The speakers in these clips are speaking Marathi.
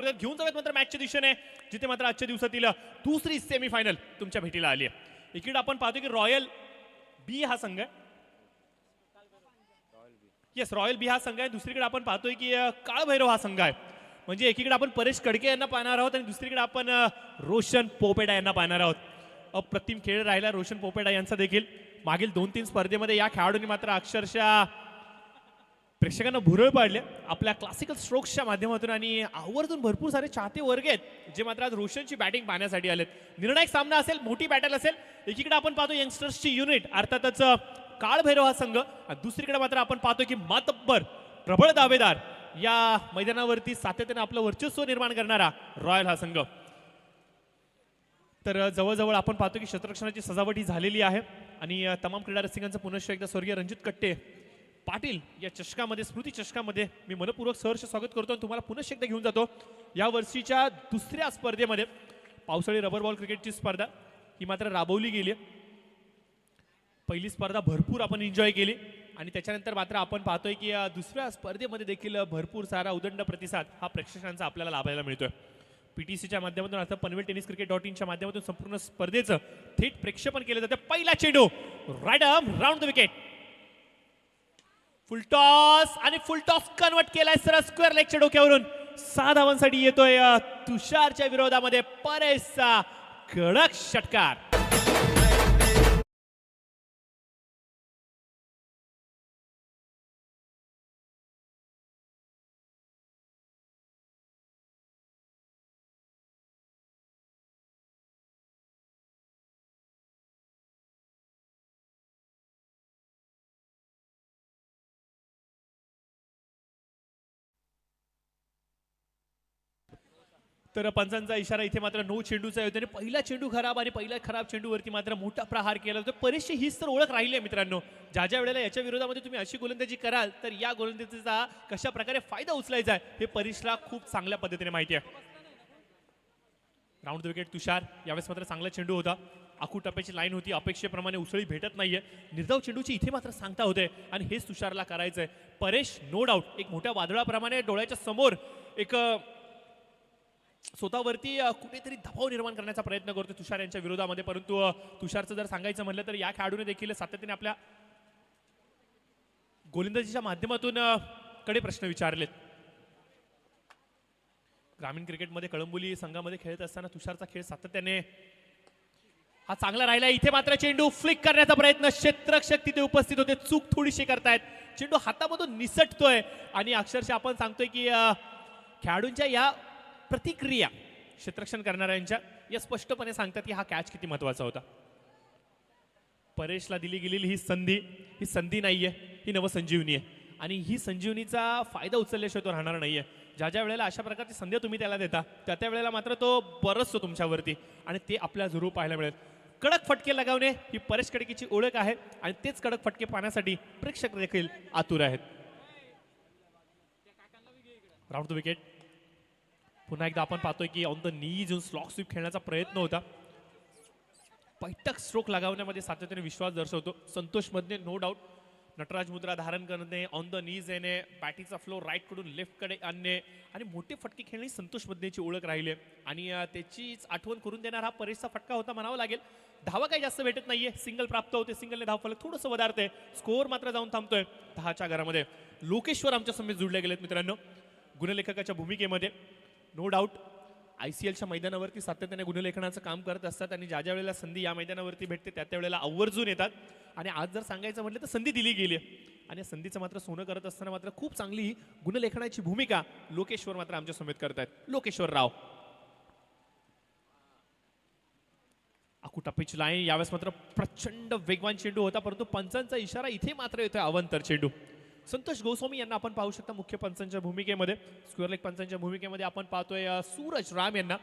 घेऊन जाऊयात मात्र मॅचच्या दिशेने, जिथे मात्र आजच्या दिवसातील दुसरी सेमीफायनल तुमच्या भेटीला आली आहे. इकडे आपण पाहतो की रॉयल बी हा संघ आहे. येस, रॉयल बी हा संघ आहे. दुसरीकडे आपण पाहतोय की काळभैरव हा संघ आहे. म्हणजे एकीकडे आपण परेश कडके यांना पाहणार आहोत आणि दुसरीकडे आपण रोशन पोपेडा यांना पाहणार आहोत. अप्रतिम खेळ राहिला रोशन पोपेडा यांचा देखील. मागील 2-3 स्पर्धेमध्ये या खेळाडूंनी मात्र अक्षरशः प्रेक्षकांना भुरळ पाडले आपल्या क्लासिकल स्ट्रोक्सच्या माध्यमातून आणि आवर्जून भरपूर सारे चाहते वर्ग आहेत जे मात्र आज रोशनची बॅटिंग पाहण्यासाठी आलेत. निर्णायक सामना असेल, मोठी बॅटल असेल. एकीकडे आपण पाहतो यंगस्टर्सची युनिट अर्थातच काळभैरव हा संघ, दुसरीकडे मात्र आपण पाहतो की मातब्बर प्रबळ दावेदार या मैदानावरती सातत्याने आपलं वर्चस्व निर्माण करणारा रॉयल हा संघ. तर जवळजवळ आपण पाहतो की क्षेत्ररक्षणाची सजावट ही झालेली आहे आणि तमाम क्रीडा रसिकांचं पुनश्च एकदा स्वर्गीय रणजित कट्टे पाटील या चषकामध्ये, स्मृती चषकामध्ये मी मनपूर्वक सहर्ष स्वागत करतो आणि तुम्हाला पुनश्च एकदा घेऊन जातो या वर्षीच्या दुसऱ्या स्पर्धेमध्ये. पावसाळी रबर बॉल क्रिकेटची स्पर्धा ही मात्र राबवली गेली. पहिली स्पर्धा भरपूर आपण एन्जॉय केली आणि त्याच्यानंतर मात्र आपण पाहतोय की दुसऱ्या स्पर्धेमध्ये देखील भरपूर सारा उदंड प्रतिसाद हा प्रेक्षकांचा आपल्याला लाभायला मिळतोय. पीटीसीच्या माध्यमातून अर्थात पनवेल टेनिस क्रिकेट .in माध्यमातून संपूर्ण स्पर्धेचं थेट प्रेक्षेपण केलं जातं. पहिला चेंडू right arm round the wicket, full toss आणि फुल टॉस कन्वर्ट केलाय सरळ स्क्वेअर लेगच्या डोक्यावरून. 6 धावांसाठी येतोय तुषारच्या विरोधामध्ये परेशचा कडक षटकार. तर पंचांचा इशारा इथे मात्र नो चेंडूचा होता आणि पहिला चेंडू खराब आणि पहिल्या खराब चेंडूवरती मात्र मोठा प्रहार केला होता. परेशची हीच तर ओळख राहिली आहे मित्रांनो. ज्या वेळेला याच्या विरोधामध्ये तुम्ही अशी गोलंदाजी कराल तर या गोलंदाजीचा कशा प्रकारे फायदा उचलायचा आहे हे परेशला खूप चांगल्या पद्धतीने माहिती आहे. राऊंड द विकेट तुषार. यावेळेस मात्र चांगला चेंडू होता. आखू टप्प्याची लाईन होती, अपेक्षेप्रमाणे उसळी भेटत नाहीये. निर्धाव चेंडूची इथे मात्र सांगता होते आणि हेच तुषारला करायचंय. परेश नो डाऊट एक मोठ्या वादळाप्रमाणे डोळ्याच्या समोर एक स्वतःवरती कुठेतरी दबाव निर्माण करण्याचा प्रयत्न करतो तुषार यांच्या विरोधामध्ये. परंतु तुषारचं जर सांगायचं म्हटलं तर या खेळाडूने देखील सातत्याने आपल्या गोलंदाजीच्या माध्यमातून कडे प्रश्न विचारलेत. ग्रामीण क्रिकेटमध्ये कळंबोली संघामध्ये खेळत असताना तुषारचा खेळ सातत्याने हा चांगला राहिला. इथे मात्र चेंडू फ्लिक करण्याचा प्रयत्न, क्षेत्ररक्षक तिथे उपस्थित होते, चूक थोडीशी करतायत. चेंडू हातामधून निसटतोय आणि अक्षरशः आपण सांगतोय की खेळाडूंच्या या प्रतिक्रिया क्षेत्ररक्षण करणाऱ्यांच्या या स्पष्टपणे सांगतात की हा कॅच किती महत्वाचा होता. परेशला दिली गेलेली ही संधी नाहीये, ही नवसंजीवनी आहे आणि ही संजीवनीचा फायदा उचलल्याशिवाय तो राहणार नाहीये. ज्या वेळेला अशा प्रकारची संधी तुम्ही त्याला देता त्या वेळेला मात्र तो बरसतो तुमच्यावरती आणि ते आपल्याला जरूर पाहायला मिळेल. कडक फटके लगावणे ही परेश कडकेची ओळख आहे आणि तेच कडक फटके पाहण्यासाठी प्रेक्षक देखील आतुर आहेत. Round the wicket. पुन्हा एकदा आपण पाहतोय की ऑन द नी जो स्लॉक स्वीप खेळण्याचा प्रयत्न होता. पैठक स्ट्रोक लगावण्यामध्ये सातत्याने विश्वास दर्शवतो संतोष मधने नो डाऊट. नटराज मुद्रा धारण करणे, ऑन द नीज येणे, बॅटिंगचा फ्लो राईट कडून लेफ्ट कडे आणणे आणि मोठे फटके खेळणे संतोष मधनेची ओळख राहिली आणि त्याचीच आठवण करून देणार हा परेशचा फटका होता म्हणावा लागेल. धावा काही जास्त भेटत नाहीये, सिंगल प्राप्त होते, सिंगलने धाव फलक थोडंसं वधारते, स्कोअर मात्र जाऊन थांबतोय 10च्या घरामध्ये. लोकेश्वर आमच्या समेत जुळले गेलेत मित्रांनो गुणलेखकाच्या भूमिकेमध्ये. नो डाऊट ICLच्या मैदानावरती सातत्याने गुणलेखनाचं काम करत असतात आणि ज्या वेळेला संधी या मैदानावरती भेटते त्या वेळेला आवर्जून येतात आणि आज जर सांगायचं म्हटलं तर संधी दिली गेली आणि संधीचं मात्र सोनं करत असताना मात्र खूप चांगली गुणलेखनाची भूमिका लोकेश्वर मात्र आमच्या समेत करतायत. लोकेश्वर राव. आखू टप्प्याची लाईन. यावेळेस मात्र प्रचंड वेगवान चेंडू होता परंतु पंचांचा इशारा इथे मात्र येतोय अवंतर चेंडू. संतोष गोस्वामी यांना आपण पाहू शकता मुख्य पंचांच्या भूमिकेमध्ये. स्क्वेअर लेग पंचांच्या भूमिकेमध्ये आपण पाहतोय सूरज राम यांना.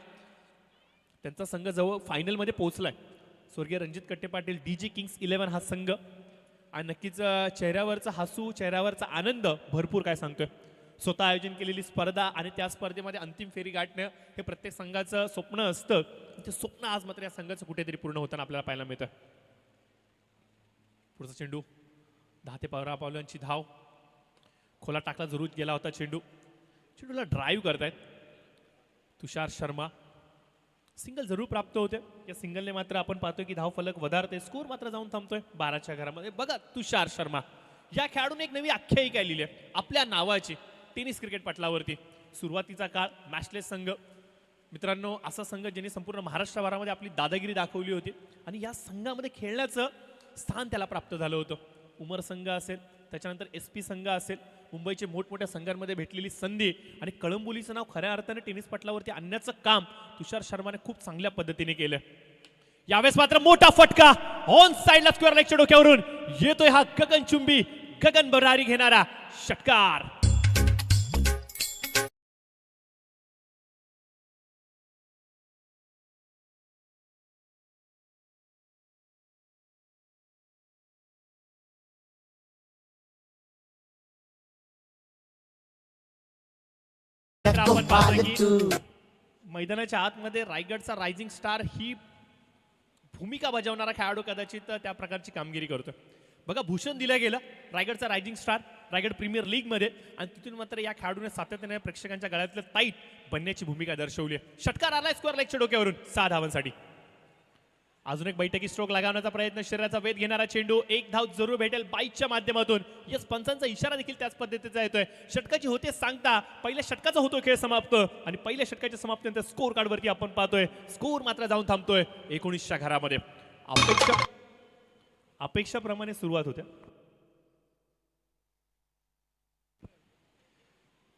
त्यांचा संघ जवळ फायनलमध्ये पोहोचलाय. स्वर्गीय रणजित कट्टे पाटील DG किंग्स 11 हा संघ आणि नक्कीच चेहऱ्यावरचा हसू, चेहऱ्यावरचा आनंद भरपूर काय सांगतोय. स्वतः आयोजन केलेली स्पर्धा आणि त्या स्पर्धेमध्ये अंतिम फेरी गाठणं हे प्रत्येक संघाचं स्वप्न असतं. ते स्वप्न आज मात्र या संघाचं कुठेतरी पूर्ण होताना आपल्याला पाहायला मिळतं. पुढचा चेंडू 10 ते 15 पावलांची धाव. खोला टाकला जरूर गेला होता चेंडूला ड्राईव्ह करतायत. तुषार शर्मा सिंगल जरूर प्राप्त होते. या सिंगलने मात्र आपण पाहतोय की धाव फलक वधारते, स्कोर मात्र जाऊन थांबतोय 12च्या घरामध्ये. बघा तुषार शर्मा या खेळाडूने एक नवी आख्यायिका लिहिली आहे आपल्या नावाची टेनिस क्रिकेट पटलावरती. सुरुवातीचा काळ मॅचलेस संघ मित्रांनो, असा संघ ज्यांनी संपूर्ण महाराष्ट्रभरामध्ये आपली दादागिरी दाखवली होती आणि या संघामध्ये खेळण्याचं स्थान त्याला प्राप्त झालं होतं. उमर संघ असेल, त्याच्यानंतर SP संघ असेल, मुंबईचे मोठमोठ्या संघांमध्ये भेटलेली संधी आणि कळंबोलीचं नाव खऱ्या अर्थाने टेनिस पटलावरती आणण्याचं काम तुषार शर्माने खूप चांगल्या पद्धतीने केलं. यावेळेस मात्र मोठा फटका ऑन साइडला स्क्वेअर लेगच्या डोक्यावरून येतोय हा गगनचुंबी गगन भरारी घेणारा षटकार. आपण पाहतोय की मैदानाच्या आतमध्ये रायगडचा रायझिंग स्टार ही भूमिका बजावणारा खेळाडू कदाचित त्या प्रकारची कामगिरी करतोय. बघा भूषण दिलं गेलं रायगडचा rising star Raigad premier league मध्ये आणि तिथून मात्र या खेळाडूने सातत्याने प्रेक्षकांच्या गळ्यातलं ताईट बनण्याची भूमिका दर्शवली आहे. षटकार आलाय स्क्वेअर लेगच्या डोक्यावरून 6 धावांसाठी. अजून एक बैठकी स्ट्रोक लगावण्याचा प्रयत्न, शरीराचा वेध घेणारा चेंडू, एक धाव जरूर भेटेल बाईकच्या माध्यमातून. यस पंचांचा इशारा देखील त्याच पद्धतीचा येतोय. षटकाची होते सांगता पहिल्या षटकाचा होतो खेळ समाप्त आणि पहिल्या षटकाच्या समाप्तीनंतर स्कोर कार्डवरती आपण पाहतोय स्कोर मात्र जाऊन थांबतोय 19च्या घरामध्ये. अपेक्षाप्रमाणे सुरुवात होते.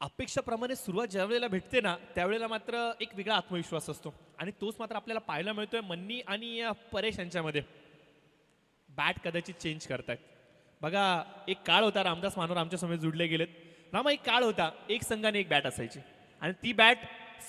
अपेक्षाप्रमाणे सुरुवात ज्या वेळेला भेटते ना त्यावेळेला मात्र एक वेगळा आत्मविश्वास असतो आणि तोच मात्र आपल्याला पाहायला मिळतोय मन्नी आणि परेश यांच्यामध्ये. बॅट कदाचित चेंज करतायत. बघा एक काळ होता, रामदास मानोर आमच्या समोर जुडले गेलेत. रामा एक काळ होता, एक संघाने एक बॅट असायची आणि ती बॅट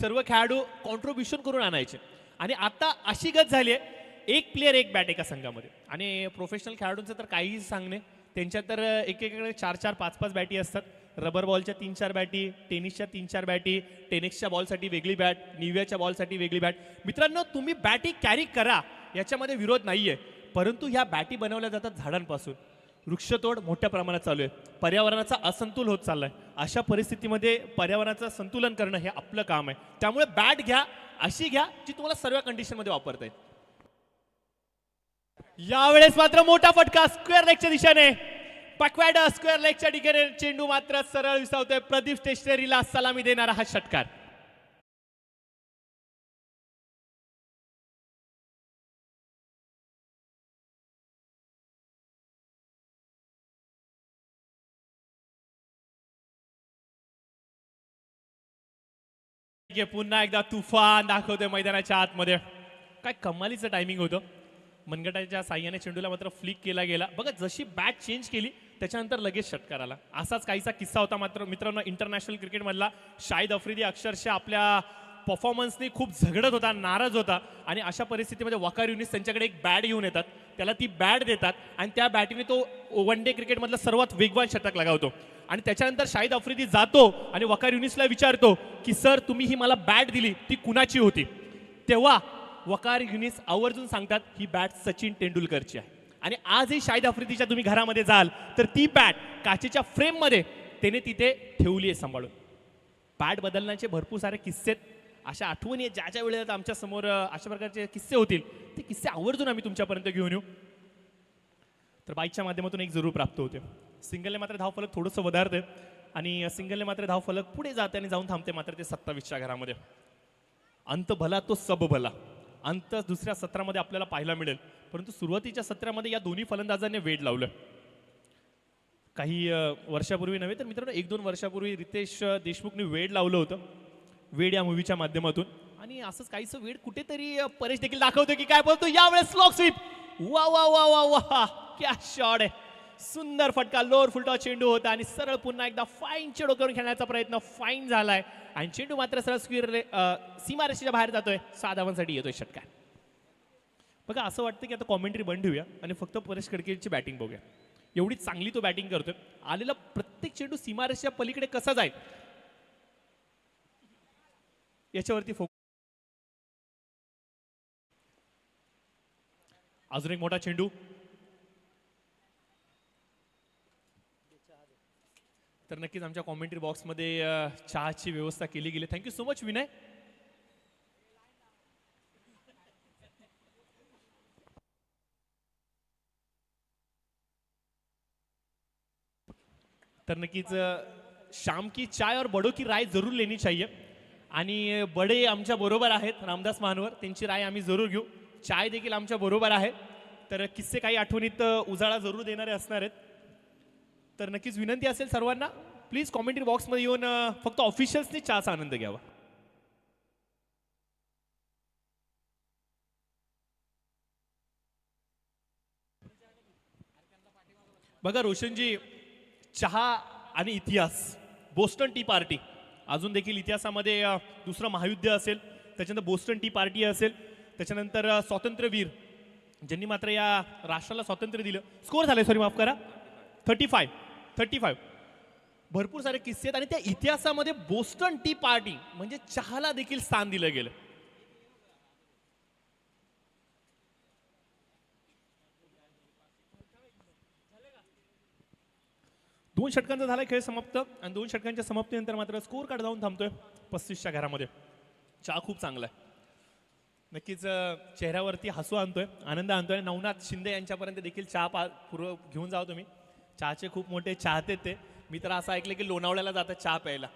सर्व खेळाडू कॉन्ट्रीब्युशन करून आणायचे आणि आता अशी गत झाली आहे एक प्लेअर एक बॅट एका संघामध्ये. आणि प्रोफेशनल खेळाडूंचं तर काहीही सांगणे, त्यांच्या तर एकेकडे 4-4 5-5 बॅटी असतात. रबर बॉलच्या 3-4 बॅटी, टेनिसच्या 3-4 बॅटी, टेनिसच्या बॉलसाठी वेगळी बॅट, निव्याच्या बॉलसाठी वेगळी बॅट. मित्रांनो तुम्ही बॅटी कॅरी करा याच्यामध्ये विरोध नाहीये, परंतु ह्या बॅटी बनवल्या जातात झाडांपासून. वृक्षतोड मोठ्या प्रमाणात चालू आहे, पर्यावरणाचा असंतुल होत चाललाय. अशा परिस्थितीमध्ये पर्यावरणाचं संतुलन करणं हे आपलं काम आहे. त्यामुळे बॅट घ्या अशी घ्या जी तुम्हाला सर्व कंडिशनमध्ये वापरता येईल. यावेळेस मात्र मोठा फटका स्क्वेअर लेगच्या दिशेने, बॅकवर्ड स्क्वेअर लेगच्या दिशेने चेंडू मात्र सरळ विसावतोय. प्रदीप स्टेशनरीला सलामी देणारा हा षटकार. पुन्हा एकदा तुफान दाखवतोय मैदानाच्या आतमध्ये. काय कमालीचं टायमिंग होतं. मनगटाच्या साह्याने चेंडूला मात्र फ्लिक केला गेला. बघा जशी बॅट चेंज केली त्याच्यानंतर लगेच षटकार आला. असाच काहीसा किस्सा होता मात्र मित्रांनो इंटरनॅशनल क्रिकेटमधला. शाहिद आफ्रिदी अक्षरशः आपल्या परफॉर्मन्सने खूप झगडत होता, नाराज होता आणि अशा परिस्थितीमध्ये वकार युनिस त्यांच्याकडे एक बॅट घेऊन येतात, त्याला ती बॅट देतात आणि त्या बॅटीने तो वन डे क्रिकेटमधला सर्वात वेगवान षटक लगावतो. आणि त्याच्यानंतर शाहिद आफ्रिदी जातो आणि वकार युनिसला विचारतो की सर तुम्ही ही मला बॅट दिली ती कुणाची होती. तेव्हा वकार युनिस आवर्जून सांगतात ही बॅट सचिन तेंडुलकरची आहे. आणि आजही शाहिद आफ्रिदीच्या तुम्ही घरामध्ये जाल तर ती बॅट काचेच्या फ्रेममध्ये त्याने तिथे ठेवली आहे सांभाळून. बॅट बदलण्याचे भरपूर सारे किस्से, अशा आठवणी ज्या ज्या वेळेला आमच्या समोर अशा प्रकारचे किस्से होतील ते किस्से आवर्जून आम्ही तुमच्यापर्यंत घेऊन येऊ. तर बाईकच्या माध्यमातून एक जरूर प्राप्त होते. सिंगलने मात्र धाव फलक थोडंसं वधारते आणि सिंगलने मात्र धाव फलक पुढे जाते आणि जाऊन थांबते मात्र ते 27च्या घरामध्ये. अंत भला तो सब भला, अंत दुसऱ्या सत्रामध्ये आपल्याला पाहायला मिळेल. परंतु सुरुवातीच्या सत्रामध्ये या दोन्ही फलंदाजांनी वेड लावलं. काही वर्षापूर्वी नव्हे तर मित्रांनो 1-2 वर्षापूर्वी रितेश देशमुखने वेड लावलं होतं, वेड या मूवीच्या माध्यमातून. आणि असंच काहीच वेड कुठेतरी परेश देखील दाखवतो की काय बोलतो. यावेळेस स्लॉग स्वीप, वा वा वा वा वा क्या शॉट आहे. सुंदर फटका, लोअर फुलटॉ चेंडू होता आणि सरळ पुन्हा एकदा फाईन चेंडू करून खेळण्याचा प्रयत्न, फाईन झालाय आणि चेंडू मात्र सरळ सीमारेषेच्या बाहेर जातोय. 6 धावांसाठी येतोय षटकार. बघा असं वाटतं की आता कॉमेंट्री बंद ठेवूया आणि फक्त परेश खडकेची बॅटिंग बघूया. एवढी चांगली तो बॅटिंग करतोय. आलेला प्रत्येक चेंडू सीमारेषेच्या पलीकडे कसा जाईल याच्यावरती फोकस. अजून एक मोठा चेंडू, तर नक्कीच आमच्या कॉमेंट्री बॉक्समध्ये चहाची व्यवस्था केली गेली. Thank you so much Vinay. तर नक्कीच शाम की चाय और बडो की राय जरूर लेनी चाहिए. आणि बडे आमच्या बरोबर आहेत रामदास महानवर, त्यांची राय आम्ही जरूर घेऊ. चाय देखील आमच्या बरोबर आहे. तर किस्से काही आठवणीत उजाळा जरूर देणारे असणार आहेत. तर नक्कीच विनंती असेल सर्वांना, प्लीज कॉमेंट्री बॉक्समध्ये येऊन फक्त ऑफिशियल्सनी चहाचा आनंद घ्यावा. बघा रोशनजी, चहा आणि इतिहास, बोस्टन टी पार्टी, अजून देखील इतिहासामध्ये दुसरं महायुद्ध असेल, त्याच्यानंतर बोस्टन टी पार्टी असेल, त्याच्यानंतर स्वातंत्र्यवीर ज्यांनी मात्र या राष्ट्राला स्वातंत्र्य दिलं. स्कोर झाले, सॉरी माफ करा, 35. भरपूर सारे किस्से आहेत आणि त्या इतिहासामध्ये बोस्टन टी पार्टी म्हणजे चहाला देखील स्थान दिलं गेलं. दोन षटकांचा झाला खेळ समाप्त आणि 2 षटकांच्या समाप्तीनंतर मात्र स्कोर कार्ड जाऊन थांबतोय 35च्या घरामध्ये. चहा खूप चांगला आहे, नक्कीच चेहऱ्यावरती हसू आणतोय, आनंद आणतोय. नवनाथ शिंदे यांच्यापर्यंत देखील चहा पूर्व घेऊन जावं तुम्ही. चहाचे खूप मोठे चाहते ते. मी तर असं ऐकलं की लोणावळ्याला जातात चहा प्यायला,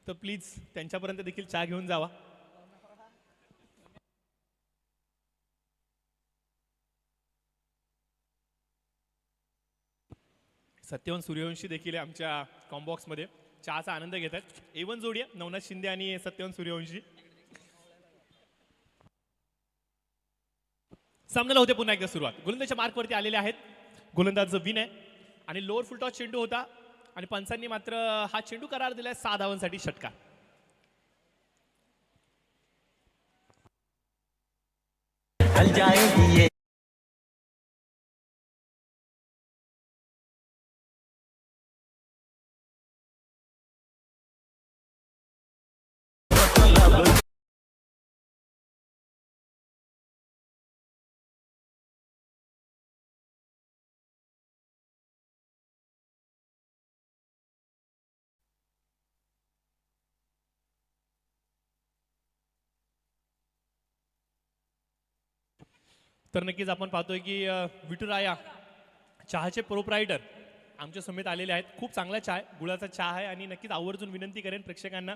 तर प्लीज त्यांच्यापर्यंत देखील चहा घेऊन जावा. सत्यवन सूर्यवंशी देखील आमच्या कॉम्बॉक्समध्ये चहाचा आनंद घेत आहेत. एवन जोडी आहे नवनाथ शिंदे आणि सत्यवन सूर्यवंशी. सामन्याला होते पुन्हा एकदा सुरुवात. गोलंदाजच्या मार्कवरती आलेले आहेत. गोलंदाज विन आहे आणि लोअर फुलटॉस चेंडू होता आणि पंचांनी मात्र हा चेंडू करार दिलाय 6 धावांसाठी षटकार. तर नक्कीच आपण पाहतोय की विटुराया चहाचे प्रोप्रायटर आमच्या समेत आलेले आहेत. खूप चांगला चहा आहे, गुळाचा चहा आहे आणि नक्कीच आवर्जून विनंती करेन प्रेक्षकांना,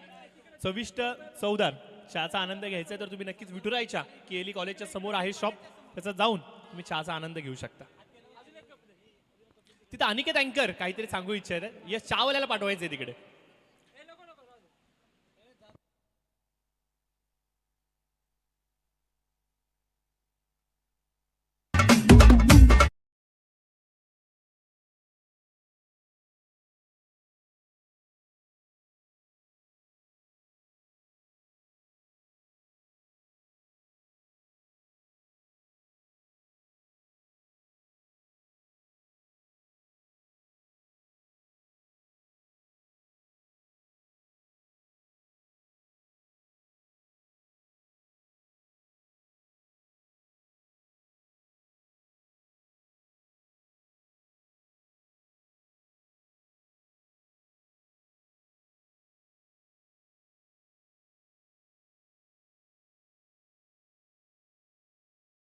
चविष्ट चवदार चहाचा आनंद घ्यायचा तर तुम्ही नक्कीच विटुराय चहा केएलई कॉलेजच्या समोर आहे शॉप, त्याचा जाऊन तुम्ही चहाचा आनंद घेऊ शकता. तिथं अनिकेत अँकर काहीतरी सांगू इच्छित आहे, या चहावाल्याला पाठवायचंय तिकडे.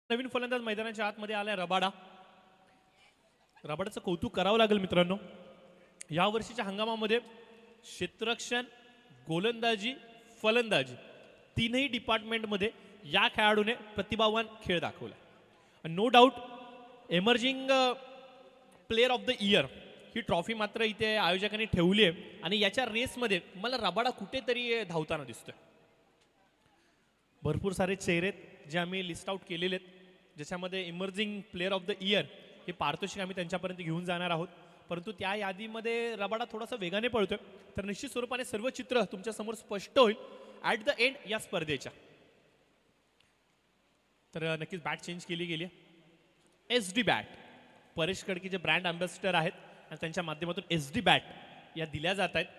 नवीन फलंदाज मैदानाच्या आतमध्ये आलाय रबाडा. रबाडाचं कौतुक करावं लागेल मित्रांनो. या वर्षीच्या हंगामामध्ये क्षेत्ररक्षण, गोलंदाजी, फलंदाजी तीनही डिपार्टमेंटमध्ये या खेळाडूने प्रतिभावान खेळ दाखवला. No doubt emerging player of the year ही ट्रॉफी मात्र इथे आयोजकांनी ठेवली आहे आणि याच्या रेसमध्ये मला रबाडा कुठेतरी धावताना दिसतोय. भरपूर सारे चेहरे जे आम्ही लिस्ट आउट केलेले आहेत, ज्याच्यामध्ये emerging player of the year हे पारितोषिक आम्ही त्यांच्यापर्यंत घेऊन जाणार आहोत. परंतु त्या यादीमध्ये रबाडा थोडासा वेगाने पळतोय, तर निश्चित स्वरूपाने सर्व चित्र तुमच्या समोर स्पष्ट होईल ॲट द एंड या स्पर्धेच्या. तर नक्कीच बॅट चेंज केली गेली आहे. SD बॅट परेश कडके जे ब्रँड अँबॅसिडर आहेत आणि त्यांच्या माध्यमातून SD बॅट या दिल्या जात आहेत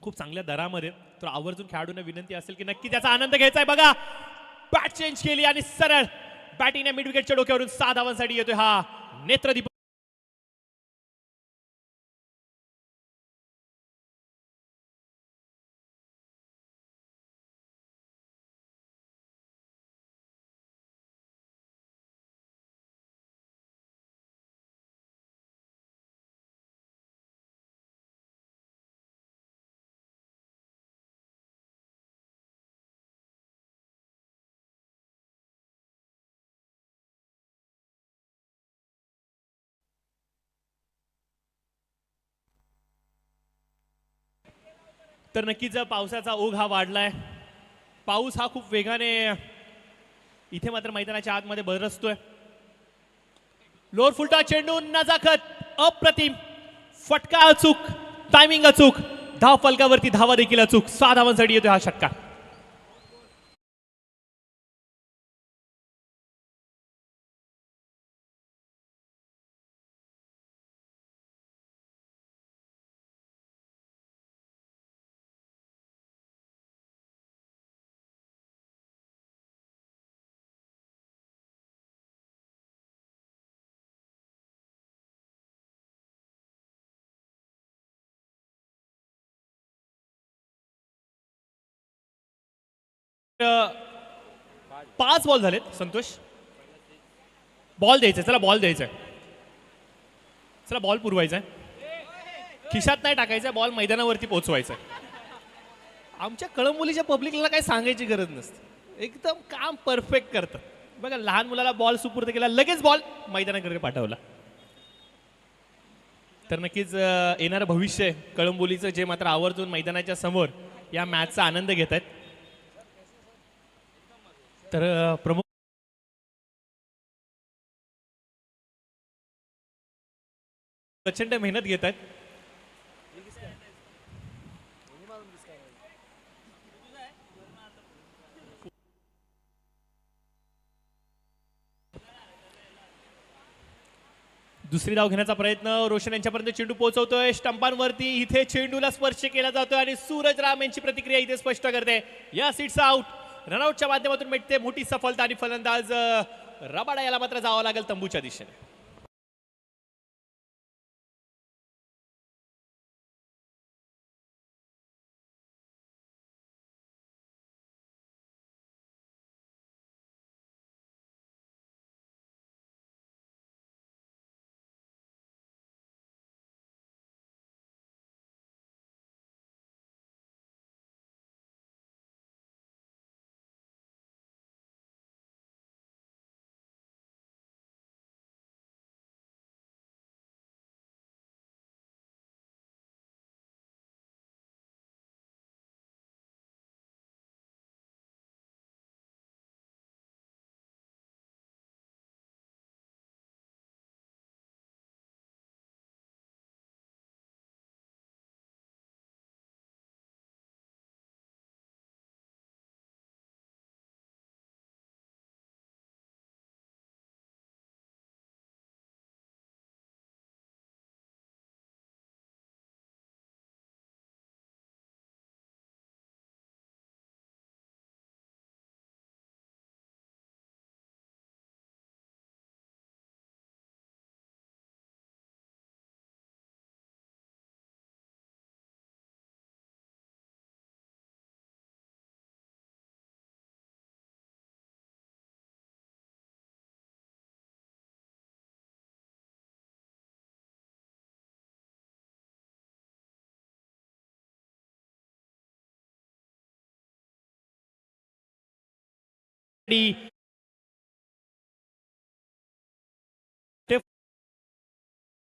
खूप चांगल्या दरामध्ये. तर आवर्जून खेळाडूंना विनंती असेल की नक्की त्याचा आनंद घ्यायचा आहे. बघा बॅट चेंज केली आणि सरळ बॅटिंग मिड विकेटच्या डोक्यावरून 6 धावांसाठी येतोय हा नेत्रदीप. तर नक्कीच पावसाचा ओघ हा वाढलाय. पाऊस हा खूप वेगाने इथे मात्र मैदानाच्या आतमध्ये बरसतोय. लोअर फुलटा चेंडू नजाकत अप्रतिम, फटका अचूक, टायमिंग अचूक, धाव फलकावरती धावा देखील अचूक. 6 धावांसाठी येतोय हा षटकार. अ, 5 बॉल झालेत. संतोष, बॉल द्यायचा, चला बॉल द्यायचा, चला बॉल पुरवायचा, खिशात नाही टाकायचा, बॉल मैदानावरती पोहोचवायचा. आमच्या कळंबोलीच्या पब्लिकला काही सांगायची गरज नसते, एकदम काम परफेक्ट करतात बघा. लहान मुलाला बॉल सुपूर्द केला, लगेच बॉल मैदानाकडे पाठवला. तर नक्कीच येणारं भविष्य कळंबोलीचं जे मात्र आवर्जून मैदानाच्या समोर या मॅचचा आनंद घेत आहेत. तर प्रमुख प्रचंड मेहनत घेत आहेत. दुसरी धाव घेण्याचा प्रयत्न, रोशन यांच्यापर्यंत चेंडू पोहोचवतोय स्टंपांवरती. इथे चेंडूला स्पर्श केला जातोय आणि सूरज राम यांची प्रतिक्रिया इथे स्पष्ट करते, या सीट्स आउट. रनआउटच्या माध्यमातून मिळते मोठी सफलता आणि फलंदाज रबाडा याला मात्र जावं लागेल तंबूच्या दिशेने.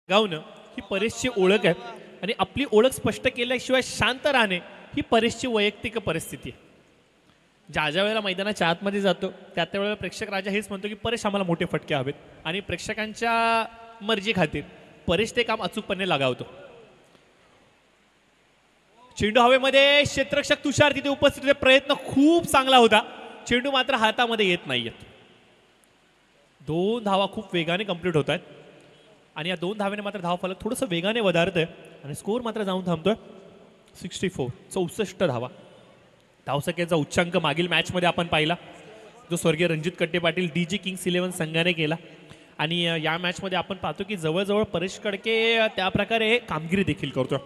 गावणं ही परेशची ओळख आहे आणि आपली ओळख स्पष्ट केल्याशिवाय शांत राहणे ही परेशची वैयक्तिक परिस्थिती आहे. ज्या वेळेला मैदानाच्या आतमध्ये जातो त्या वेळेला प्रेक्षक राजा हेच म्हणतो की परेश आम्हाला मोठे फटके हवेत आणि प्रेक्षकांच्या मर्जी खातीर परेश ते काम अचूकपणे लगावतो. चेंडू हवेमध्ये, क्षेत्ररक्षक तुषार तिथे उपस्थित होते, प्रयत्न खूप चांगला होता, चेंडू मात्र हातामध्ये येत नाहीयेत. 2 धावा खूप वेगाने कंप्लीट होत आहेत आणि या 2 धावेने मात्र धाव फलक थोडंसं वेगाने वधारतंय आणि स्कोर मात्र जाऊन थांबतोय 64. 64 धावा. धावसंख्येचा उच्चांक मागील मॅचमध्ये आपण पाहिला, जो स्वर्गीय रणजित कट्टे पाटील डीजी किंग्स 11 संघाने केला. आणि या मॅचमध्ये आपण पाहतो की जवळजवळ परेश कडके त्या प्रकारे कामगिरी देखील करतो.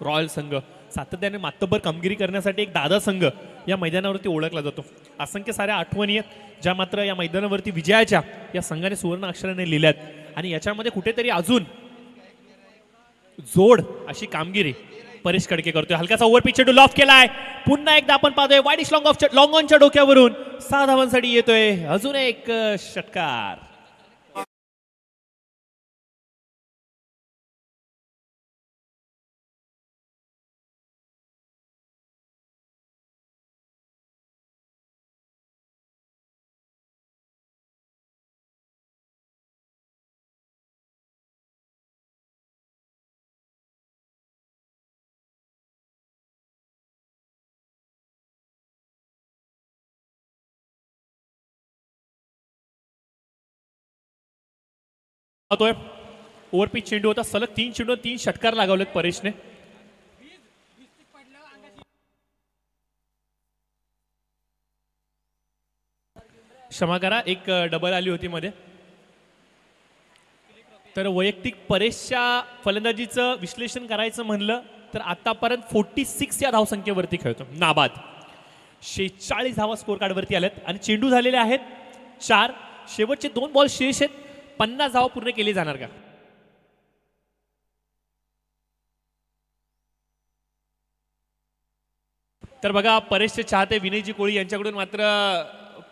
रॉयल संघ सातत्याने मातब्बर कामगिरी करण्यासाठी एक दादा संघ या मैदानावरती ओळखला जातो. असंख्य साऱ्या आठवणी आहेत ज्या मात्र या मैदानावरती विजयाच्या या संघाने सुवर्ण अक्षराने लिहिल्यात आणि याच्यामध्ये कुठेतरी अजून जोड अशी कामगिरी परेश कडके करतोय. हलकासा ओव्हर पिच चेंडू लॉफ केलाय, पुन्हा एकदा आपण पाहतोय वाईडिश लॉंग ऑनच्या डोक्यावरून 6 धावांसाठी येतोय अजून एक षटकार. पाहतोय ओव्हरपिच चेंडू होता, सलग 3 चेंडू 3 षटकार लगावलेत परेशने. क्षमा करा, एक डबल आली होती मध्ये. तर वैयक्तिक परेशच्या फलंदाजीचं विश्लेषण करायचं म्हणलं तर आतापर्यंत 46 या धावसंख्येवरती खेळतो, नाबाद. 46 धावा स्कोर कार्डवरती आल्यात आणि चेंडू झालेले आहेत 4. शेवटचे 2 बॉल शेष आहेत. 50 धावा पूर्ण केली जाणार का? तर बघा, परेशचे चाहते विनयजी कोळी यांच्याकडून मात्र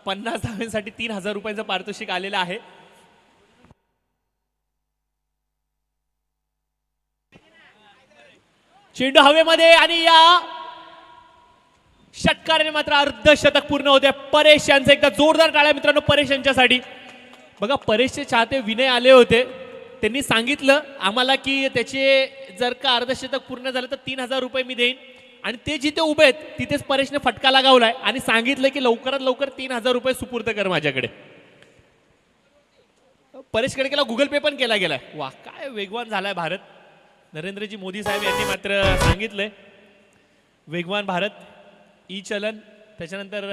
50 धाव्यांसाठी 3000 रुपयांचं पारितोषिक आलेलं आहे. चेंडू हवेमध्ये आणि या षटकाराने मात्र अर्धशतक पूर्ण होते. परेश यांचा एकदा जोरदार टाळ्या मित्रांनो परेश यांच्यासाठी. बघा, परेशचे चाहते विनय आले होते, त्यांनी सांगितलं आम्हाला की त्याचे जर का अर्धशतक पूर्ण झालं तर 3000 रुपये मी देईन. आणि ते जिथे उभे आहेत तिथेच परेशने फटका लगावलाय आणि सांगितलं की लवकरात लवकर 3000 रुपये सुपूर्द कर माझ्याकडे. परेशकडे केला, गुगल पे पण केला गेलाय. वा, काय वेगवान झालाय भारत. नरेंद्रजी मोदी साहेब यांनी मात्र सांगितलंय वेगवान भारत, ई चलन. त्याच्यानंतर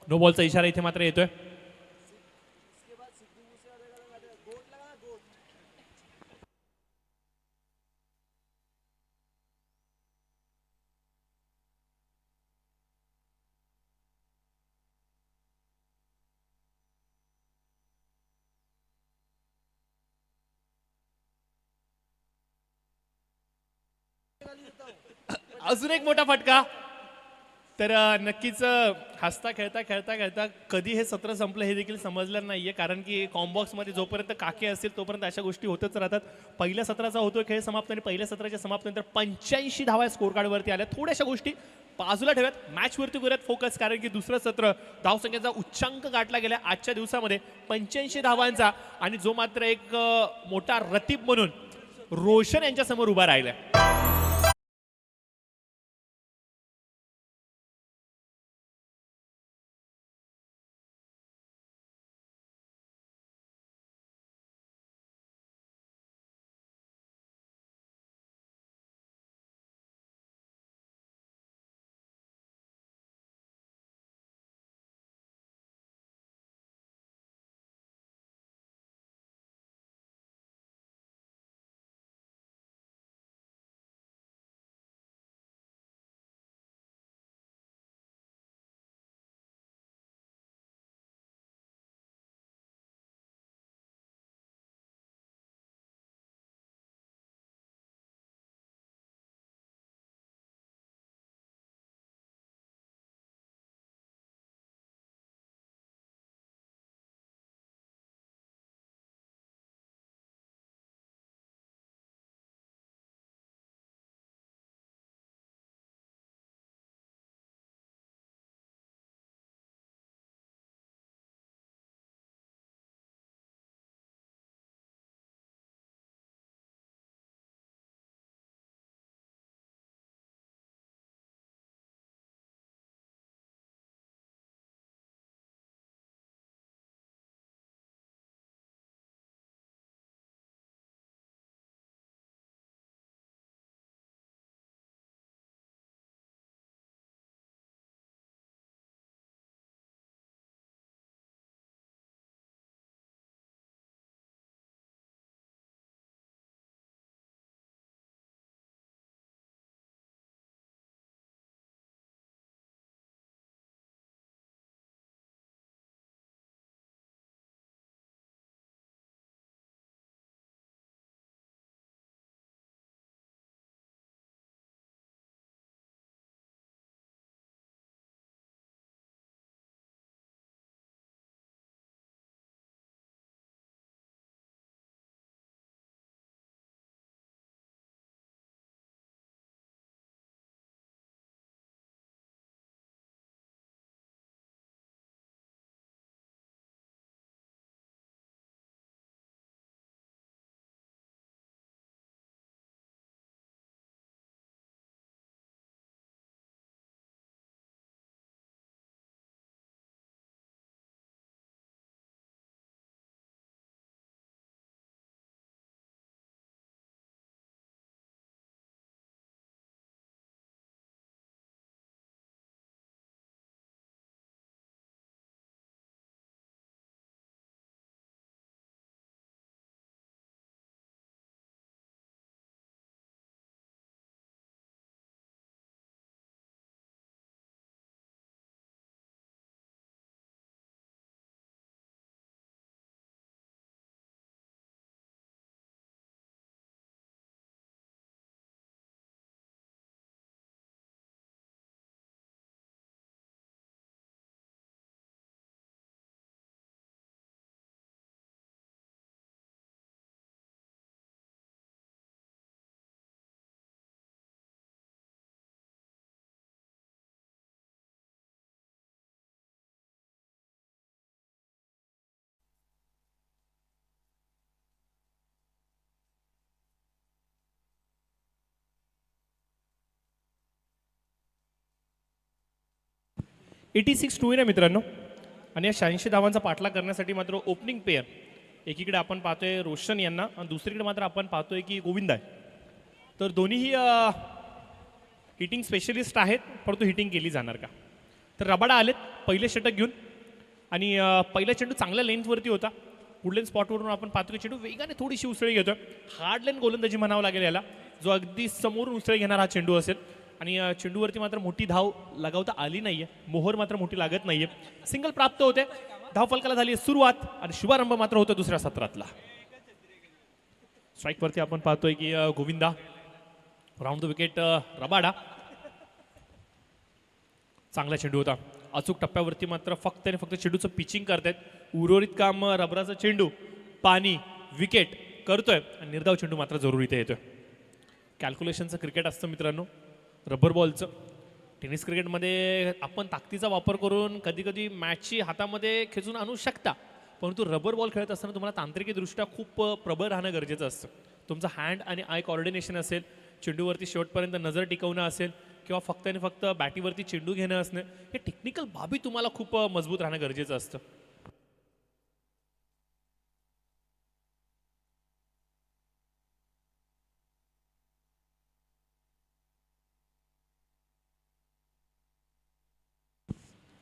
नो बॉलचा इशारा इथे मात्र येतोय. अजून एक मोठा फटका. तर नक्कीच हसता खेळता खेळता खेळता कधी हे सत्र संपलं हे देखील समजलं नाहीये, कारण की कॉम्बॉक्समध्ये जोपर्यंत काके असतील तोपर्यंत अशा गोष्टी होतच राहतात. पहिल्या सत्राचा होतोय खेळ समाप्त आणि पहिल्या सत्राच्या समाप्तीनंतर 85 धावा स्कोर कार्डवरती आल्या. थोड्याशा गोष्टी बाजूला ठेवत मॅचवरती करूयात फोकस, कारण की दुसरं सत्र धावसंख्येचा उच्चांक गाठला गेला आजच्या दिवसामध्ये 85 धावांचा. आणि जो मात्र एक मोठा रतीब म्हणून रोशन यांच्या समोर उभा राहिलाय. 86 आहे मित्रांनो. आणि या 86 धावांचा पाठलाग करण्यासाठी मात्र ओपनिंग पेअर एकीकडे आपण पाहतोय रोशन यांना आणि दुसरीकडे मात्र आपण पाहतोय की गोविंद आहे. तर दोन्हीही हिटिंग स्पेशलिस्ट आहेत, परंतु हिटिंग केली जाणार का. तर रबाडा आलेत पहिले षटक घेऊन आणि पहिला चेंडू चांगल्या लेंथवरती होता. वुडलेन स्पॉटवरून आपण पाहतो की चेंडू वेगाने थोडीशी उसळी घेतोय. हार्ड लेन गोलंदाजी म्हणावं लागेल याला, जो अगदी समोरून उसळी घेणार हा चेंडू असेल. आणि चेंडूवरती मात्र मोठी धाव लगावता आली नाहीये, मोहर मात्र मोठी लागत नाहीये. सिंगल प्राप्त होते, धाव फलकाला झाली सुरुवात आणि शुभारंभ मात्र होतो दुसऱ्या सत्रातला. स्ट्राईक वरती आपण पाहतोय की Govinda round the wicket Rabada. चांगला चेंडू होता, अचूक टप्प्यावरती मात्र फक्त आणि फक्त चेंडूचं पिचिंग करतायत. उर्वरित काम रबराचा चेंडू पाणी विकेट करतोय आणि निर्धाव चेंडू मात्र जरूर इथे येतोय. कॅल्क्युलेशनचं क्रिकेट असतं मित्रांनो रबर बॉलचं. टेनिस क्रिकेटमध्ये आपण ताकदीचा वापर करून कधी कधी मॅचची हातामध्ये खेचून आणू शकता, परंतु रबर बॉल खेळत असताना तुम्हाला तांत्रिकदृष्ट्या खूप प्रबळ राहणं गरजेचं असतं. तुमचं हँड आणि आय कॉर्डिनेशन असेल, चेंडूवरती शेवटपर्यंत नजर टिकवणं असेल किंवा फक्त आणि फक्त बॅटीवरती चेंडू घेणं असणं, हे टेक्निकल बाबी तुम्हाला खूप मजबूत राहणं गरजेचं असतं.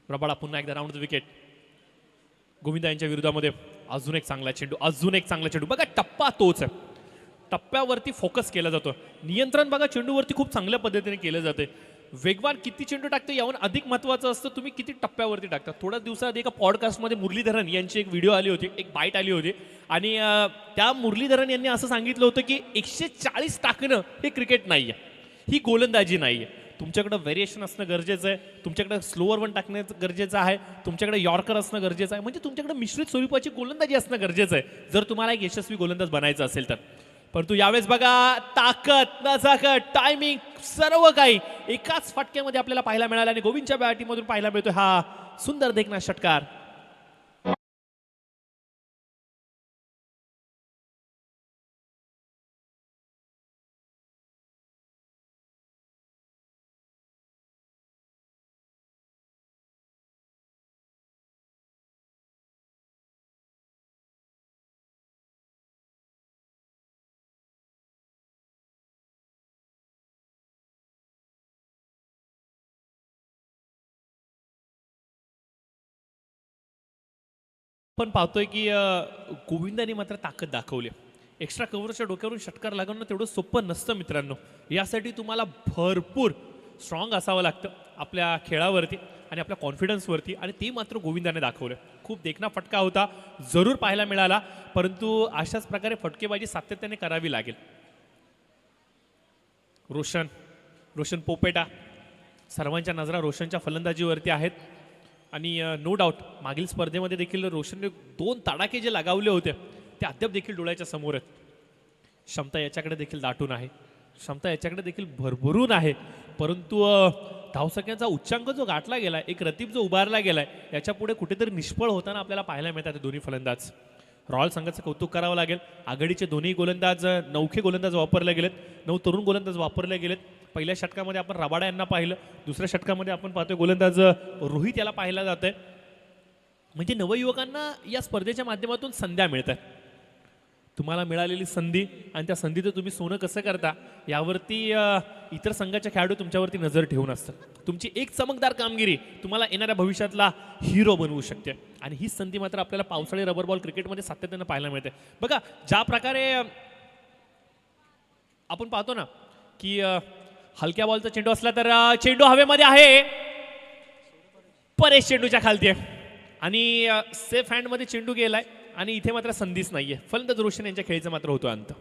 रबाडा पुन्हा एकदा राऊंड द विकेट. गोविंदा यांच्या विरोधामध्ये अजून एक चांगला चेंडू, अजून एक चांगला चेंडू. बघा टप्पा तोच आहे, टप्प्यावरती फोकस केला जातो. नियंत्रण बघा चेंडूवरती खूप चांगल्या पद्धतीने केलं जाते. वेगवान किती चेंडू टाकतो यावर अधिक महत्त्वाचं असतं तुम्ही किती टप्प्यावरती टाकता. थोड्या दिवसाआधी एका पॉडकास्टमध्ये मुरलीधरन यांची एक व्हिडिओ आली होती, एक बाईट आली होती आणि त्या मुरलीधरन यांनी असं सांगितलं होतं की 140 टाकणं हे क्रिकेट नाही आहे, ही गोलंदाजी नाही आहे. तुमच्याकडे व्हेरिएशन असणं गरजेचं आहे, तुमच्याकडे स्लोअर वन टाकणं गरजेचं आहे, तुमच्याकडे यॉर्कर असणं गरजेचं आहे, म्हणजे तुमच्याकडे मिश्रित स्वरूपाची गोलंदाजी असणं गरजेचं आहे जर तुम्हाला एक यशस्वी गोलंदाज बनायचं असेल तर. परंतु यावेळेस बघा ताकद नजाकत टायमिंग सर्व काही एकाच फटक्यामध्ये आपल्याला पाहायला मिळालं आणि गोविंदच्या बॅटिंगमधून पाहायला मिळतोय हा सुंदर देखना षटकार. पण पाहतोय की गोविंदाने मात्र ताकद दाखवली. एक्स्ट्रा कव्हरच्या डोक्यावरून षटकार लागणं तेवढं सोपं नसतं मित्रांनो. यासाठी तुम्हाला भरपूर स्ट्रॉंग असावं लागतं आपल्या खेळावरती आणि आपल्या कॉन्फिडन्सवरती, आणि ते मात्र गोविंदाने दाखवलं. खूप देखना फटका होता, जरूर पाहायला मिळाला, परंतु अशाच प्रकारे फटकेबाजी सातत्याने करावी लागेल. रोशन रोशन पोपेटा, सर्वांच्या नजरा रोशनच्या फलंदाजीवरती आहेत आणि नो डाऊट मागील स्पर्धेमध्ये देखील रोशनने 2 तडाखे जे लगावले होते ते अद्याप देखील डोळ्याच्या समोर आहेत. क्षमता याच्याकडे देखील दाटून आहे, क्षमता याच्याकडे देखील भरभरून आहे, परंतु धावसंख्यांचा उच्चांक जो गाठला गेलाय, एक रतीब जो उभारला गेलाय, याच्या पुढे कुठेतरी निष्फळ होताना आपल्याला पाहायला मिळतात दोन्ही फलंदाज. रॉयल संघाचं कौतुक करावं लागेल. आघाडीचे दोन्ही गोलंदाज नौखे गोलंदाज वापरले गेलेत, 9 तरुण गोलंदाज वापरले गेलेत. पहिल्या षटकामध्ये आपण रबाडा यांना पाहिलं, दुसऱ्या षटकामध्ये आपण पाहतोय गोलंदाज रोहित याला पाहायला जात आहे. म्हणजे नवयुवकांना या स्पर्धेच्या माध्यमातून संध्या मिळतात. तुम्हाला मिळालेली संधी आणि त्या संधीचं तुम्ही सोनं कसं करता यावरती इतर संघाच्या खेळाडू तुमच्यावरती नजर ठेवून असतात. तुमची एक चमकदार कामगिरी तुम्हाला येणाऱ्या भविष्यातला हिरो बनवू शकते आणि ही संधी मात्र आपल्याला पावसाळी रबर बॉल क्रिकेटमध्ये सातत्यानं पाहायला मिळते. बघा ज्या प्रकारे आपण पाहतो ना की हलक्या बॉलचा चेंडू असला तर चेंडू हवेमध्ये आहे, परेश चेंडूच्या खालती आहे आणि सेफ हँडमध्ये चेंडू गेलाय आणि इथे मात्र संधीच नाहीये. फलंदाज रोशन यांच्या खेळीचा मात्र होतो अंत.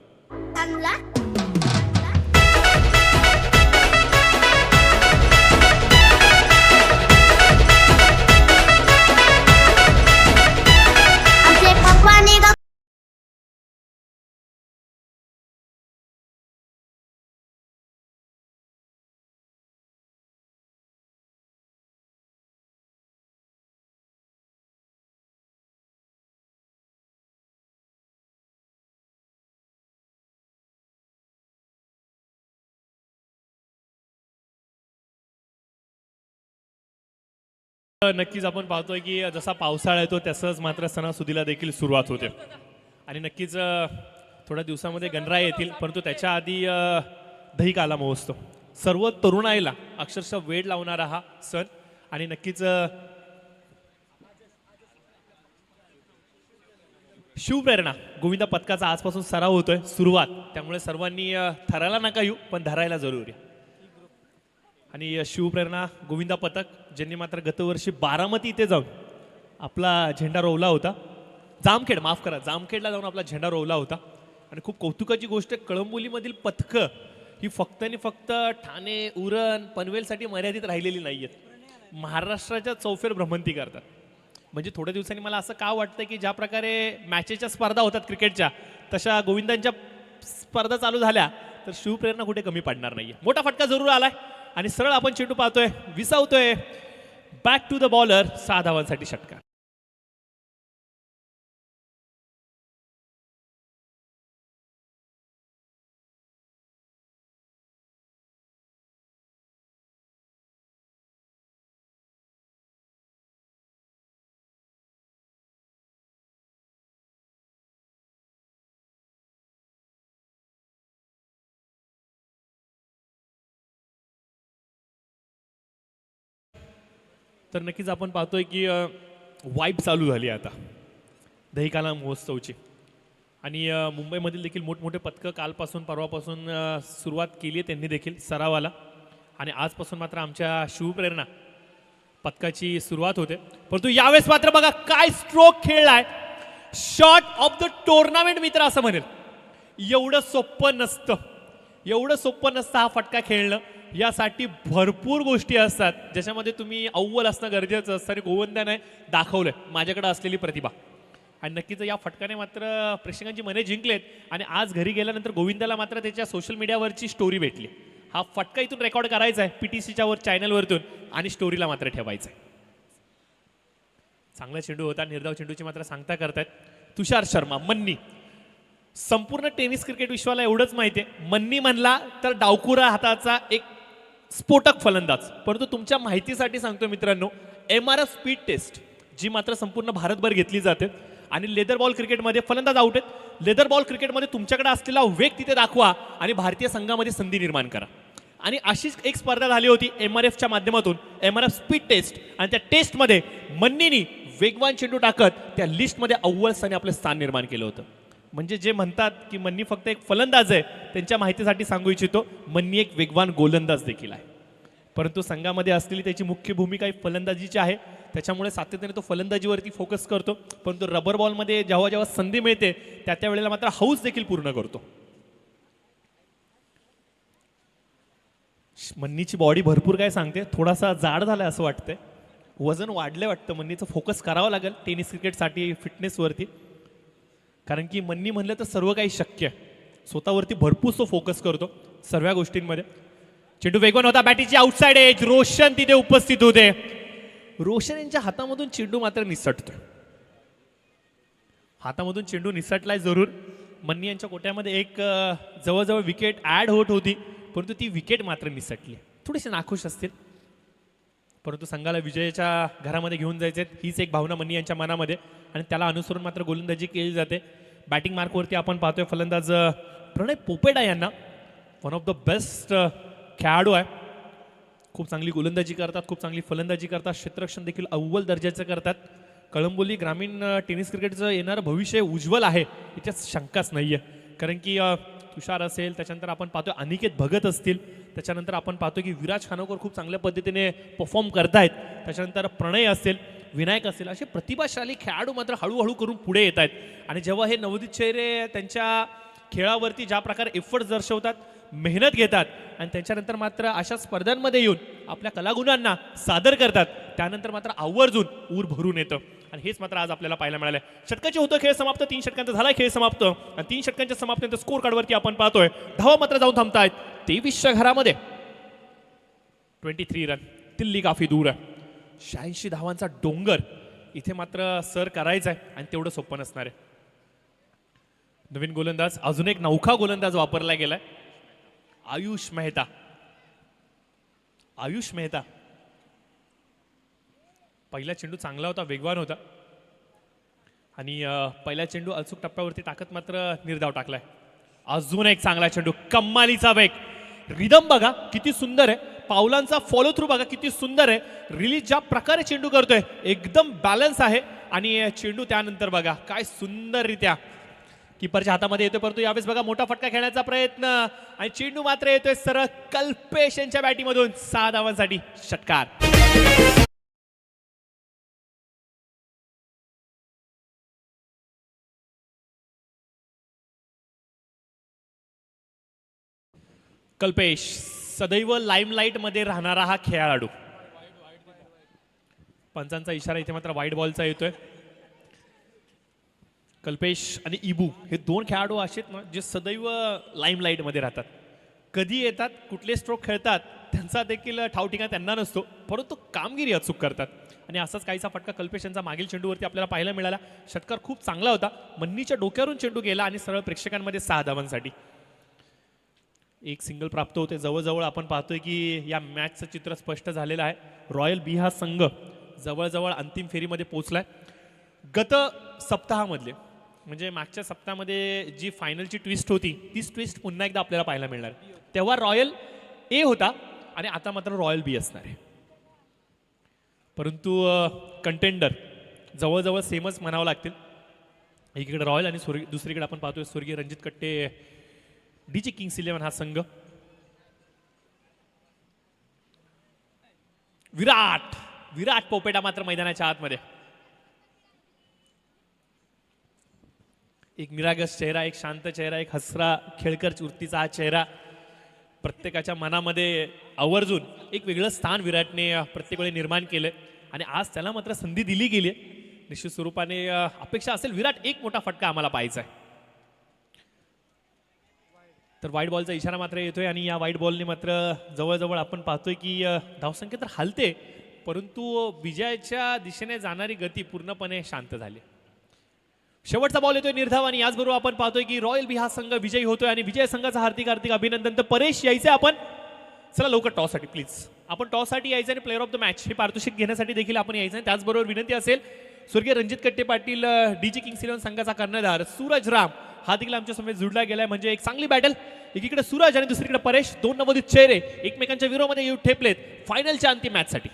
नक्कीच आपण पाहतोय की जसा पावसाळा येतो तसंच मात्र सणासुदीला देखील सुरुवात होते आणि नक्कीच थोड्या दिवसामध्ये गणराया येतील, परंतु त्याच्या आधी दहीकाला महोत्सव सर्व तरुणाईला अक्षरशः वेळ लावणारा हा सण आणि नक्कीच शिवप्रेरणा गोविंदा पथकाचा आजपासून सराव होतोय सुरुवात, त्यामुळे सर्वांनी थरायला नका येऊ पण धरायला जरूर या. आणि शिवप्रेरणा गोविंदा पथक ज्यांनी मात्र गतवर्षी बारामती इथे जाऊन आपला झेंडा रोवला होता, जामखेड माफ करा, जामखेडला जाऊन आपला झेंडा रोवला होता. आणि खूप कौतुकाची गोष्ट, कळंबोलीमधील पथकं ही फक्त आणि फक्त ठाणे, उरण, पनवेलसाठी मर्यादित राहिलेली नाही आहेत, महाराष्ट्राच्या चौफेर भ्रमंती करतात. म्हणजे थोड्या दिवसांनी मला असं का वाटतं की ज्या प्रकारे मॅचेसच्या स्पर्धा होतात क्रिकेटच्या, तशा गोविंदांच्या स्पर्धा चालू झाल्या तर शिवप्रेरणा कुठे कमी पडणार नाहीये. मोठा फटका जरूर आलाय आणि सरळ आपण चेंडू पाहतोय, विसावतोय, बॅक टू द बॉलर, 6 धावांसाठी षटकार. तर नक्कीच आपण पाहतोय की वाईब चालू झाली आता दहीकाला महोत्सवची आणि मुंबईमधील देखील मोठमोठे पथकं कालपासून परवापासून सुरुवात केली आहे त्यांनी देखील सरावाला आणि आजपासून मात्र आमच्या शिवप्रेरणा पथकाची सुरुवात होते. परंतु यावेळेस मात्र बघा काय स्ट्रोक खेळलाय, शॉट ऑफ द टुर्नामेंट मित्र असं म्हणेल. एवढं सोपं नसतं, एवढं सोपं नसतं हा फटका खेळणं. यासाठी भरपूर गोष्टी असतात ज्याच्यामध्ये तुम्ही अव्वल असणं गरजेचं असतं आणि गोविंदाने दाखवलंय माझ्याकडे असलेली प्रतिभा. आणि नक्कीच या फटकाने मात्र प्रेक्षकांची मने जिंकलेत आणि आज घरी गेल्यानंतर गोविंदाला मात्र त्याच्या सोशल मीडियावरची स्टोरी भेटली. हा फटका इथून रेकॉर्ड करायचा आहे PTCच्या वर चॅनलवरतून आणि स्टोरीला मात्र ठेवायचं आहे. चांगला चेंडू होता, निर्धाव चेंडूची मात्र सांगता करतायत तुषार शर्मा मन्नी. संपूर्ण टेनिस क्रिकेट विश्वाला एवढंच माहिती आहे, मन्नी म्हणला तर डावकुरा हाताचा एक स्फोटक फलंदाज. परंतु तुमच्या माहितीसाठी सांगतो मित्रांनो, MRF स्पीड टेस्ट जी मात्र संपूर्ण भारतभर घेतली जाते आणि लेदर बॉल क्रिकेटमध्ये फलंदाज आउट आहेत. लेदर बॉल क्रिकेटमध्ये तुमच्याकडे असलेला वेग तिथे दाखवा आणि भारतीय संघामध्ये संधी निर्माण करा. आणि अशीच एक स्पर्धा झाली होती MRFच्या माध्यमातून, MRF स्पीड टेस्ट, आणि त्या टेस्टमध्ये मन्नीनी वेगवान चेंडू टाकत त्या लिस्टमध्ये अव्वल स्थानी आपलं स्थान निर्माण केलं होतं. म्हणजे जे म्हणतात की मन्नी फक्त एक फलंदाज आहे, त्यांच्या माहितीसाठी सांगू इच्छितो मन्नी एक वेगवान गोलंदाज देखील आहे. परंतु संघामध्ये असलेली त्याची मुख्य भूमिका ही फलंदाजीची आहे, त्याच्यामुळे सातत्याने तो फलंदाजीवरती फोकस करतो. परंतु रबर बॉलमध्ये जेव्हा जेव्हा संधी मिळते त्या त्या वेळेला मात्र हौस देखील पूर्ण करतो. मन्नीची बॉडी भरपूर काय सांगते, थोडासा जाड झालाय असं वाटतंय, वजन वाढलंय वाटतं. मन्नीचं फोकस करावं लागेल टेनिस क्रिकेटसाठी, फिटनेसवरती, कारण की मन्नी म्हणलं तर सर्व काही शक्य आहे. स्वतःवरती भरपूर तो फोकस करतो सर्व गोष्टींमध्ये. चेंडू वेगवान होता, बॅटीची आउटसाइड एज, रोशन तिथे उपस्थित होते. रोशन यांच्या हातामधून चेंडू मात्र निसटतोय, हातामधून चेंडू निसटलाय जरूर. मन्नी यांच्या कोट्यामध्ये एक जवळजवळ विकेट ऍड होत होती, परंतु ती विकेट मात्र निसटली. थोडेसे नाखुश असतील, परंतु संघाला विजयाच्या घरामध्ये घेऊन जायचे हीच एक भावना मन्नी यांच्या मनामध्ये आणि त्याला अनुसरून मात्र गोलंदाजी केली जाते. बॅटिंग मार्कवरती आपण पाहतोय फलंदाज प्रणय पोपेडा यांना, वन ऑफ द बेस्ट खेळाडू आहे. खूप चांगली गोलंदाजी करतात, खूप चांगली फलंदाजी करतात, क्षेत्ररक्षण देखील अव्वल दर्जाचं करतात. कळंबोली ग्रामीण टेनिस क्रिकेटचं येणारं भविष्य उज्ज्वल आहे याच्यात शंकाच नाही आहे. कारण की तुषार असेल, त्याच्यानंतर आपण पाहतोय अनिकेत भगत असतील, त्याच्यानंतर आपण पाहतोय की विराज खानोकर खूप चांगल्या पद्धतीने परफॉर्म करतायत, त्याच्यानंतर प्रणय असेल, विनायक असेल, असे प्रतिभाशाली खेळाडू मात्र हळूहळू करून पुढे येत आहेत. आणि जेव्हा हे नवोदित चेहरे त्यांच्या खेळावरती ज्या प्रकारे एफर्ट्स दर्शवतात, मेहनत घेतात आणि त्याच्यानंतर मात्र अशा स्पर्धांमध्ये येऊन आपल्या कलागुणांना सादर करतात, त्यानंतर मात्र आवर्जून ऊर भरून येतं. आणि हेच मात्र आज आपल्याला पाहायला मिळालं. षटकाचे होतं खेळ समाप्त, 3 षटकांचा झाला खेळ समाप्त आणि 3 षटकांच्या समाप्तीनंतर स्कोर कार्डवरती आपण पाहतोय धावा मात्र जाऊन थांबतायत 23च्या घरामध्ये. 23 रन, दिल्ली काफी दूर आहे. 86 धावांचा डोंगर इथे मात्र सर करायचा आहे आणि तेवढं सोपं नसणार आहे. नवीन गोलंदाज, अजून एक नौखा गोलंदाज वापरला गेलाय, आयुष मेहता. आयुष मेहता पहिला चेंडू चांगला होता, वेगवान होता आणि पहिल्या चेंडू अचूक टप्प्यावरती टाकत मात्र निर्धाव टाकलाय. अजून एक चांगला चेंडू, कम्मालीचा वेग, रिदम बघा किती सुंदर आहे, पावलांचा फॉलो थ्रू बघा किती सुंदर आहे, रिलीज ज्या प्रकारे चेंडू करतोय एकदम बॅलन्स आहे आणि चेंडू त्यानंतर बघा काय सुंदररित्या कीपरच्या हातामध्ये येतोय. परंतु यावेळेस बघा मोठा फटका खेळण्याचा प्रयत्न आणि चेंडू मात्र येतोय सरळ कल्पेश यांच्या बॅटीमधून. 6 धावांसाठी षटकार. कल्पेश सदैव लाईमलाईट मध्ये राहणारा हा खेळाडू. पंचांचा इशारा इथे मात्र वाईट बॉलचा येतोय. कल्पेश आणि इबू हे 2 खेळाडू असे ना जे सदैव लाईमलाईट मध्ये राहतात. कधी येतात, कुठले स्ट्रोक खेळतात त्यांचा देखील ठावठिकाणा त्यांना नसतो, परंतु कामगिरी अचूक करतात. आणि असाच काहीसा फटका कल्पेश यांचा मागील चेंडूवरती आपल्याला पाहायला मिळाला. षटकार खूप चांगला होता, मन्नीच्या डोक्यावरून चेंडू गेला आणि सरळ प्रेक्षकांमध्ये 6 धावांसाठी. एक सिंगल प्राप्त होते. जवळजवळ आपण पाहतोय की या मॅचचं चित्र स्पष्ट झालेलं आहे. रॉयल बी हा संघ जवळजवळ अंतिम फेरीमध्ये पोहोचलाय. गत सप्ताहामधले म्हणजे मागच्या सप्ताहामध्ये जी फायनलची ट्विस्ट होती तीच ट्विस्ट पुन्हा एकदा आपल्याला पाहायला मिळणार. तेव्हा रॉयल ए होता आणि आता मात्र रॉयल बी असणार आहे. परंतु कंटेंडर जवळजवळ सेमच म्हणावं लागतील. एकीकडे रॉयल आणि दुसरीकडे आपण पाहतोय स्वर्गीय रणजित कट्टे डीजी किंग्स 11 हा संघ. विराट पोपेटा मात्र मैदानाच्या आतमध्ये. एक निरागस चेहरा, एक शांत चेहरा, एक हसरा खेळकर वृत्तीचा हा चेहरा प्रत्येकाच्या मनामध्ये आवर्जून एक वेगळं स्थान विराटने प्रत्येक वेळी निर्माण केलंय आणि आज त्याला मात्र संधी दिली गेली आहे. निश्चित स्वरूपाने अपेक्षा असेल विराट एक मोठा फटका आम्हाला पाहायचा आहे. तर वाईट बॉलचा इशारा मात्र येतोय आणि या वाईट बॉलने मात्र जवळजवळ आपण पाहतोय की धावसंख्या तर हलते, परंतु विजयाच्या दिशेने जाणारी गती पूर्णपणे शांत झाली. शेवटचा बॉल येतोय निर्धाव आणि याचबरोबर आपण पाहतोय की रॉयल बी हा संघ विजयी होतोय आणि विजय संघाचा हार्दिक हार्दिक अभिनंदन. तर परेश यायचे आपण, चला लवकर टॉससाठी प्लीज. आपण टॉससाठी यायचं आणि प्लेअर ऑफ द मॅच हे पारितोषिक घेण्यासाठी देखील आपण यायचं. त्याचबरोबर विनंती असेल स्वर्गीय रणजित कट्टे पाटील डीजी किंग्स 11 संघाचा कर्णधार सूरज राम हा देखील आमच्या समोर जुडला गेलाय. म्हणजे एक चांगली बॅटल, एकीकडे सूरज आणि दुसरीकडे परेश, 2 नवोदित चेहरे एकमेकांच्या विरोधामध्ये येऊन ठेपलेत फायनलच्या अंतिम मॅचसाठी.